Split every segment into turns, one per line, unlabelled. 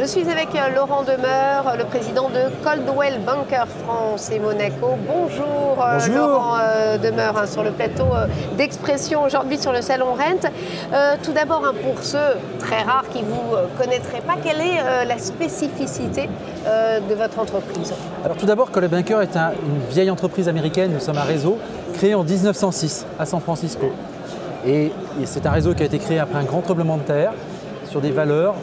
Je suis avec Laurent Demeure, le président de Coldwell Banker France et Monaco. Bonjour,
Bonjour.
Laurent Demeure, sur le plateau d'Expression aujourd'hui sur le salon Rent. Tout d'abord, pour ceux très rares qui ne vous connaîtraient pas, quelle est la spécificité de votre entreprise?
Alors tout d'abord, Coldwell Banker est une vieille entreprise américaine. Nous sommes un réseau créé en 1906 à San Francisco. Et c'est un réseau qui a été créé après un grand tremblement de terre sur des valeurs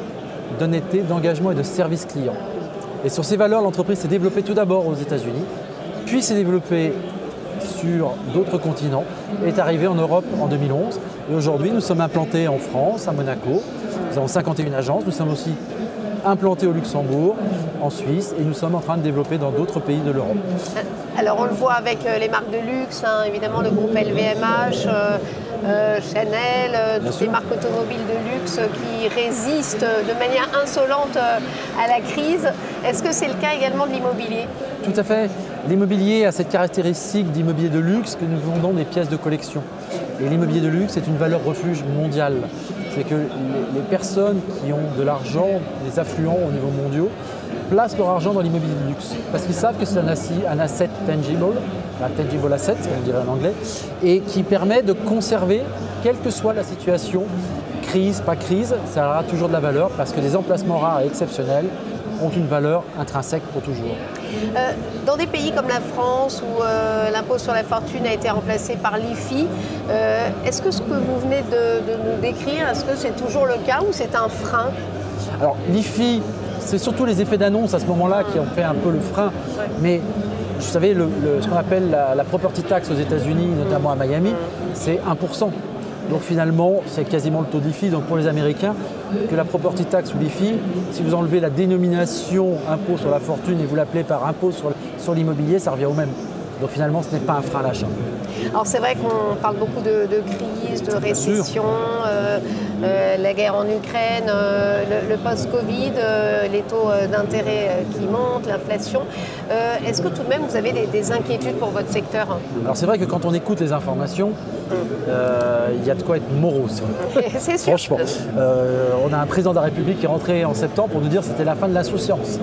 d'honnêteté, d'engagement et de service client. Et sur ces valeurs, l'entreprise s'est développée tout d'abord aux États-Unis, puis s'est développée sur d'autres continents et est arrivée en Europe en 2011. Et aujourd'hui, nous sommes implantés en France, à Monaco. Nous avons 51 agences. Nous sommes aussi implantés au Luxembourg, en Suisse, et nous sommes en train de développer dans d'autres pays de l'Europe.
Alors on le voit avec les marques de luxe, évidemment le groupe LVMH, Chanel, toutes les marques automobiles de luxe qui résistent de manière insolente à la crise. Est-ce que c'est le cas également de l'immobilier?
Tout à fait. L'immobilier a cette caractéristique d'immobilier de luxe que nous vendons des pièces de collection. Et l'immobilier de luxe est une valeur refuge mondiale. C'est que les personnes qui ont de l'argent, des affluents au niveau mondial, placent leur argent dans l'immobilier de luxe. Parce qu'ils savent que c'est un asset tangible, un tangible asset, comme on dirait en anglais, et qui permet de conserver, quelle que soit la situation, crise, pas crise, ça aura toujours de la valeur parce que des emplacements rares et exceptionnels ont une valeur intrinsèque pour toujours.
Dans des pays comme la France où l'impôt sur la fortune a été remplacé par l'IFI, est-ce que ce que vous venez de nous décrire, est-ce que c'est toujours le cas ou c'est un frein?
Alors l'IFI, c'est surtout les effets d'annonce à ce moment-là qui ont fait un peu le frein. Mais vous savez, ce qu'on appelle la property tax aux États-Unis, notamment à Miami, c'est 1%. Donc finalement, c'est quasiment le taux d'IFI. Donc pour les Américains, que la property tax ou l'IFI, si vous enlevez la dénomination impôt sur la fortune et vous l'appelez par impôt sur l'immobilier, ça revient au même. Donc finalement, ce n'est pas un frein à l'achat.
Alors c'est vrai qu'on parle beaucoup de crise, de récession, la guerre en Ukraine, le post-Covid, les taux d'intérêt qui montent, l'inflation. Est-ce que tout de même vous avez des inquiétudes pour votre secteur?
Alors c'est vrai que quand on écoute les informations, il y a de quoi être morose.
C'est sûr.
Franchement, on a un président de la République qui est rentré en septembre pour nous dire que c'était la fin de l'insouciance.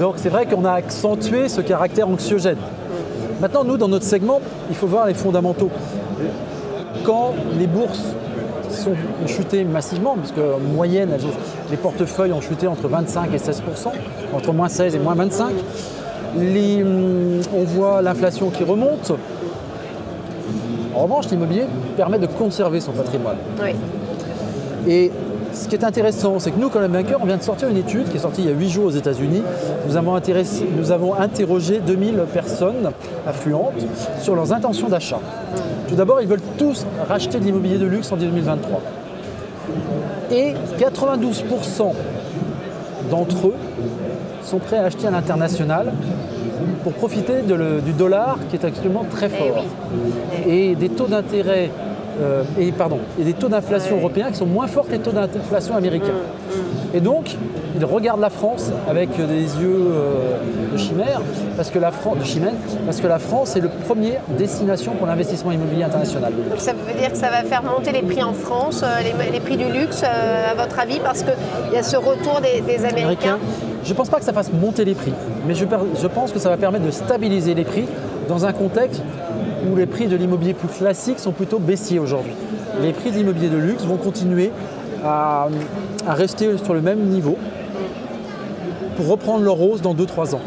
Donc c'est vrai qu'on a accentué ce caractère anxiogène. Maintenant, nous, dans notre segment, il faut voir les fondamentaux. Quand les bourses ont chuté massivement, puisque en moyenne, les portefeuilles ont chuté entre 25 et 16%, entre moins 16 et moins 25, on voit l'inflation qui remonte. En revanche, l'immobilier permet de conserver son patrimoine.
Oui.
Et ce qui est intéressant, c'est que nous, Coldwell Banker, on vient de sortir une étude qui est sortie il y a 8 jours aux États-Unis. Nous avons interrogé 2000 personnes affluentes sur leurs intentions d'achat. Tout d'abord, ils veulent tous racheter de l'immobilier de luxe en 2023. Et 92% d'entre eux sont prêts à acheter à l'international pour profiter du dollar qui est actuellement très fort. Et des taux d'intérêt et des taux d'inflation européens qui sont moins forts que les taux d'inflation américains. Et donc, ils regardent la France avec des yeux de chimère, parce que la France est le premier destination pour l'investissement immobilier international.
Donc ça veut dire que ça va faire monter les prix en France, les prix du luxe, à votre avis, parce qu'il y a ce retour des Américains?
Je ne pense pas que ça fasse monter les prix, mais je pense que ça va permettre de stabiliser les prix dans un contexte où les prix de l'immobilier plus classique sont plutôt baissiers aujourd'hui. Les prix de l'immobilier de luxe vont continuer à rester sur le même niveau pour reprendre leur hausse dans 2-3 ans.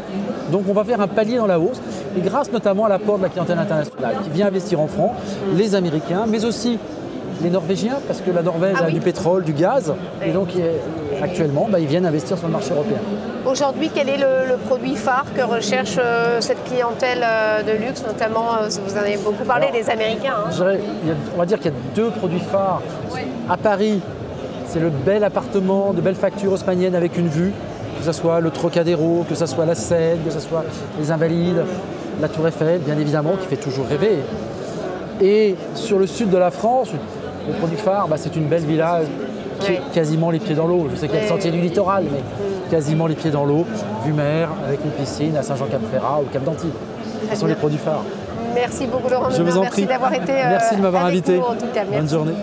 Donc on va faire un palier dans la hausse, et grâce notamment à l'apport de la clientèle internationale qui vient investir en France, les Américains, mais aussi les Norvégiens, parce que la Norvège a du pétrole, du gaz, et donc actuellement, ils viennent investir sur le marché européen.
Aujourd'hui, quel est le produit phare que recherche cette clientèle de luxe, notamment, vous en avez beaucoup parlé, des Américains?
On va dire qu'il y a 2 produits phares. À Paris, c'est le bel appartement de belle facture haussmannienne avec une vue, que ce soit le Trocadéro, que ce soit la Seine, que ce soit les Invalides, la Tour Eiffel, bien évidemment, qui fait toujours rêver. Et sur le sud de la France, le produit phare, c'est une belle villa quasiment les pieds dans l'eau. Je sais qu'il y a le sentier du littoral, mais quasiment les pieds dans l'eau, vue mer, avec une piscine à Saint-Jean-Cap-Ferrat ou Cap d'Antibes. Ce sont les produits phares.
Merci beaucoup Laurent.
Je vous en prie.
Merci d'avoir été
Merci de m'avoir invité.
nous, en tout cas. Merci.
Bonne journée.